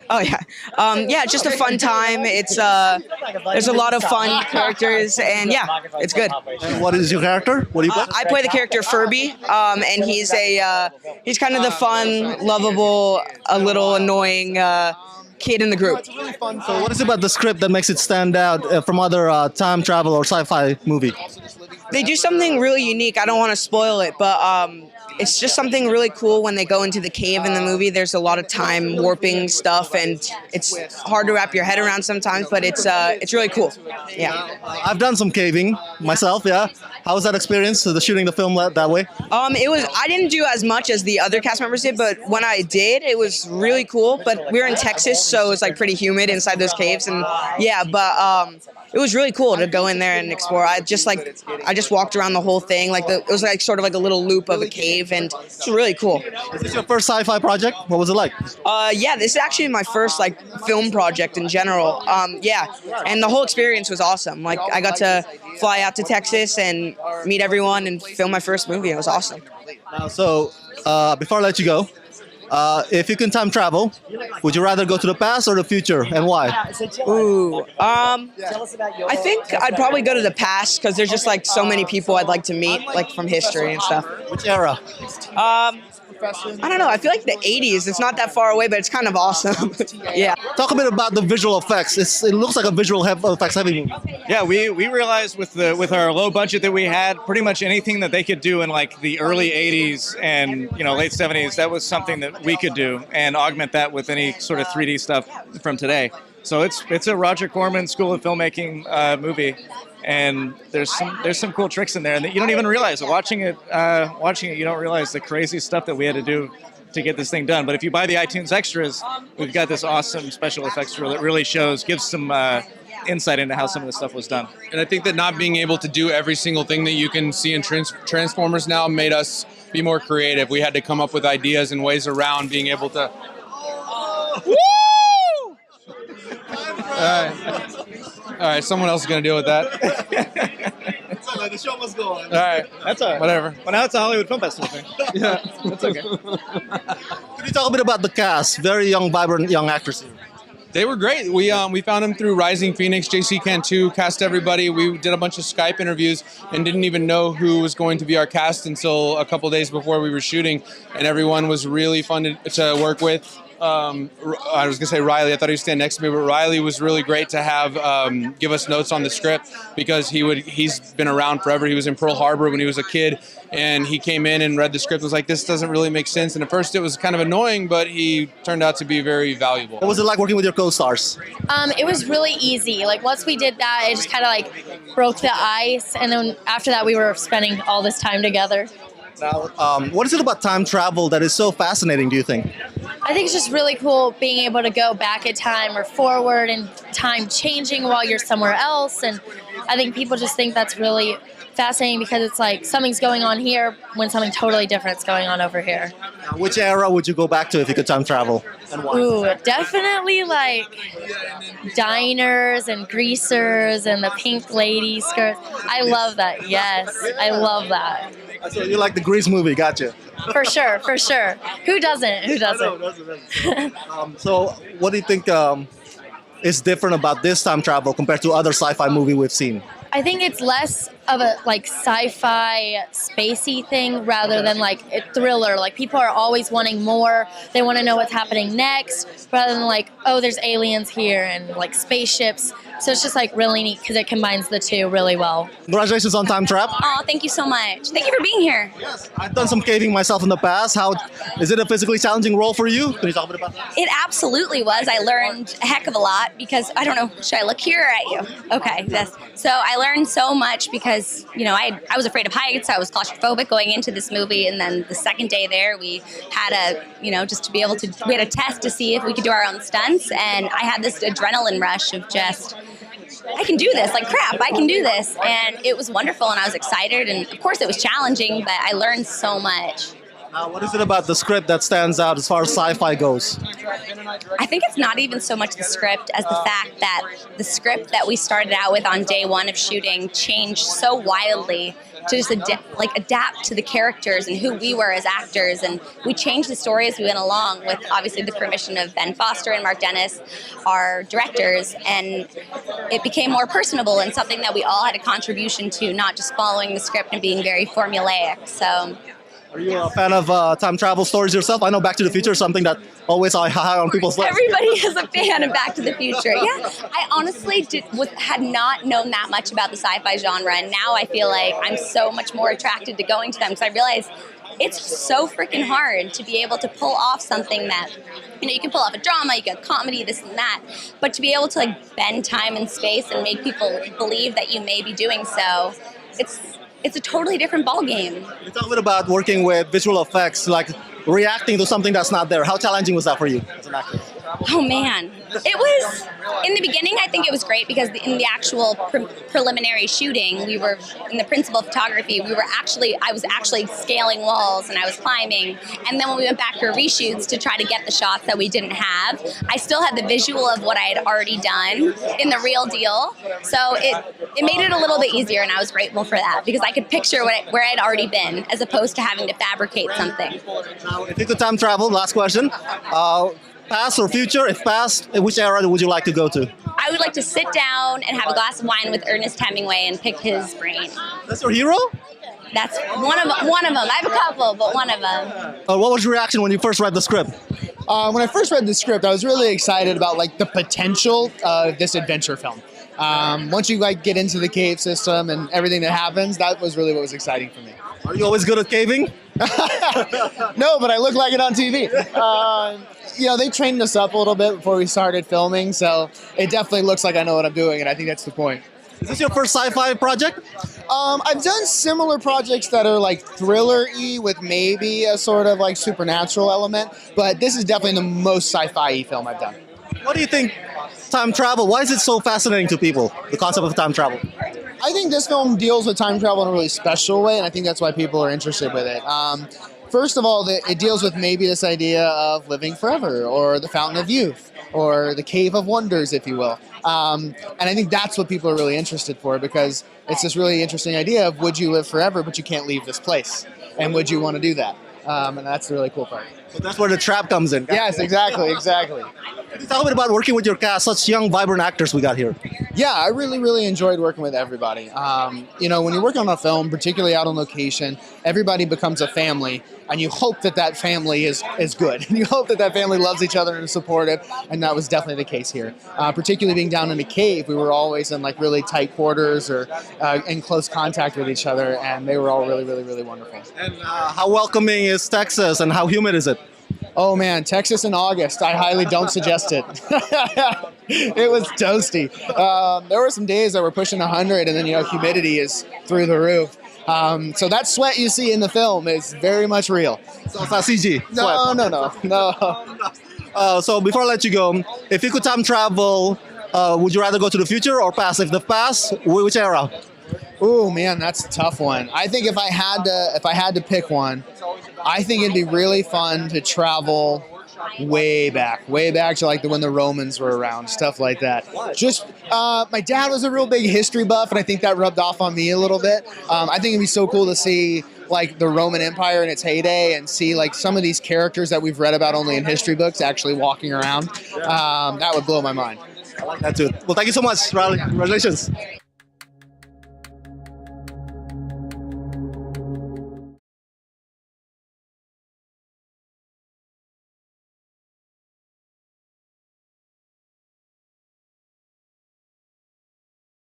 Oh yeah, yeah, just a fun time. It's there's a lot of fun characters, and yeah, it's good. And what is your character? What do you play? I play the character Furby, and he's kind of the fun, lovable, a little annoying kid in the group. Really fun. So, what is it about the script that makes it stand out from other time travel or sci-fi movie? They do something really unique. I don't want to spoil it, but it's just something really cool when they go into the cave in the movie. There's a lot of time warping stuff, and it's hard to wrap your head around sometimes, but it's really cool. Yeah. I've done some caving myself. Yeah. How was that experience? The shooting the film that way? It was. I didn't do as much as the other cast members did, but when I did, it was really cool. But we were in Texas, so it's like pretty humid inside those caves, and yeah. But it was really cool to go in there and explore. I just walked around the whole thing. It was like sort of like a little loop of a cave, and it's really cool. Is this your first sci-fi project? What was it like? Yeah, this is actually my first film project in general. Yeah, and the whole experience was awesome. Like I got to fly out to Texas and meet everyone and film my first movie. It was awesome. So before I let you go, if you can time travel, would you rather go to the past or the future, and why? Ooh, I think I'd probably go to the past because there's just like so many people I'd like to meet, like from history and stuff. Which era? I don't know. I feel like the 80s. It's not that far away, but it's kind of awesome. Yeah. Talk a bit about the visual effects. It looks like a visual effects heavy movie. Yeah, we realized with our low budget that we had, pretty much anything that they could do in like the early 80s and late 70s, that was something that we could do and augment that with any sort of 3D stuff from today. So it's a Roger Corman School of Filmmaking movie, and there's some cool tricks in there, and you don't even realize it. Watching it, you don't realize the crazy stuff that we had to do to get this thing done. But if you buy the iTunes extras, we've got this awesome special effects reel that really gives some insight into how some of this stuff was done. And I think that not being able to do every single thing that you can see in Transformers now made us be more creative. We had to come up with ideas and ways around being able to. Woo! All right, someone else is going to deal with that. The show must go on. All right, That's all right. whatever. Well, now it's a Hollywood Film Festival thing. Yeah. That's okay. Could you talk a bit about the cast? Very young, vibrant young actors here. They were great. We found them through Rising Phoenix. JC Cantu cast everybody. We did a bunch of Skype interviews and didn't even know who was going to be our cast until a couple days before we were shooting. And everyone was really fun to work with. I was going to say Reiley. I thought he would stand next to me, but Reiley was really great to have give us notes on the script because he's been around forever. He was in Pearl Harbor when he was a kid, and he came in and read the script and was like, this doesn't really make sense. And at first it was kind of annoying, but he turned out to be very valuable. What was it like working with your co-stars? It was really easy. Like once we did that, it just kind of like broke the ice, and then after that we were spending all this time together. Now, what is it about time travel that is so fascinating, do you think? I think it's just really cool being able to go back in time or forward and time changing while you're somewhere else. And I think people just think that's really fascinating because it's like something's going on here when something totally different's going on over here. Now, which era would you go back to if you could time travel, and why? Ooh, definitely like diners and greasers and the pink lady skirts. I love that. Yes, I love that. So you like the Grease movie, gotcha. For sure, for sure. Who doesn't? Who doesn't? So what do you think is different about this time travel compared to other sci-fi movie we've seen? I think it's less of a like sci-fi spacey thing rather than like a thriller. Like people are always wanting more. They want to know what's happening next rather than like, oh, there's aliens here and like spaceships. So it's just like really neat because it combines the two really well. Congratulations on Time Trap. Oh, thank you so much. Thank you for being here. Yes, I've done some caving myself in the past. How is it a physically challenging role for you? Can you talk a bit about that? It absolutely was. I learned a heck of a lot because I don't know, should I look here or at you? Okay, yes. So I learned so much because, I was afraid of heights. I was claustrophobic going into this movie. And then the second day there, we had just to be able to, we had a test to see if we could do our own stunts. And I had this adrenaline rush of just, I can do this, like crap, I can do this. And it was wonderful and I was excited. And of course it was challenging, but I learned so much. What is it about the script that stands out as far as sci-fi goes? I think it's not even so much the script as the fact that the script that we started out with on day one of shooting changed so wildly to just adapt to the characters and who we were as actors, and we changed the story as we went along with obviously the permission of Ben Foster and Mark Dennis, our directors, and it became more personable and something that we all had a contribution to, not just following the script and being very formulaic. So. Are you a fan of time travel stories yourself? I know Back to the Future is something that always high on people's lists. Everybody is a fan of Back to the Future. Yeah, I honestly had not known that much about the sci-fi genre, and now I feel like I'm so much more attracted to going to them because I realize it's so freaking hard to be able to pull off something that, you can pull off a drama, you get comedy, this and that, but to be able to bend time and space and make people believe that you may be doing so, it's a totally different ballgame. Tell a bit about working with visual effects, like reacting to something that's not there. How challenging was that for you as an actor? Oh man, it was, in the beginning I think it was great because in the actual preliminary shooting, we were, in the principal photography, I was actually scaling walls and I was climbing, and then when we went back for reshoots to try to get the shots that we didn't have, I still had the visual of what I had already done in the real deal, so it made it a little bit easier, and I was grateful for that because I could picture where I'd already been as opposed to having to fabricate something. Now, if you could time travel, last question, past or future? If past, which era would you like to go to? I would like to sit down and have a glass of wine with Ernest Hemingway and pick his brain. That's your hero? That's one of them. I have a couple, but one of them. What was your reaction when you first read the script? When I first read the script, I was really excited about the potential of this adventure film. Once you get into the cave system and everything that happens, that was really what was exciting for me. Are you always good at caving? No, but I look like it on TV. They trained us up a little bit before we started filming, so it definitely looks like I know what I'm doing, and I think that's the point. Is this your first sci-fi project? I've done similar projects that are thriller-y with maybe a sort of supernatural element, but this is definitely the most sci-fi film I've done. What do you think time travel, why is it so fascinating to people, the concept of time travel? I think this film deals with time travel in a really special way, and I think that's why people are interested with it. First of all, it deals with maybe this idea of living forever, or the Fountain of Youth, or the Cave of Wonders, if you will. And I think that's what people are really interested for, because it's this really interesting idea of, would you live forever, but you can't leave this place? And would you want to do that? And that's the really cool part. So that's where the trap comes in. Yes, exactly. Can you tell me about working with your cast, such young, vibrant actors we got here? Yeah, I really enjoyed working with everybody. When you're working on a film, particularly out on location, everybody becomes a family, and you hope that family is good. And you hope that family loves each other and is supportive, and that was definitely the case here. Particularly being down in a cave, we were always in really tight quarters or in close contact with each other, and they were all really wonderful. And how welcoming is Texas, and how humid is it? Oh man, Texas in August, I highly don't suggest it. It was toasty. There were some days that were pushing 100, and then humidity is through the roof. So that sweat you see in the film is very much real. So it's not CG? No. So before I let you go, if you could time travel, would you rather go to the future or past? If the past, which era? Oh man, that's a tough one. I think if I had to pick one, I think it'd be really fun to travel way back to when the Romans were around, stuff like that. Just my dad was a real big history buff, and I think that rubbed off on me a little bit. I think it'd be so cool to see the Roman Empire in its heyday and see some of these characters that we've read about only in history books actually walking around. That would blow my mind. I like that too. Well, thank you so much, Reiley. Congratulations.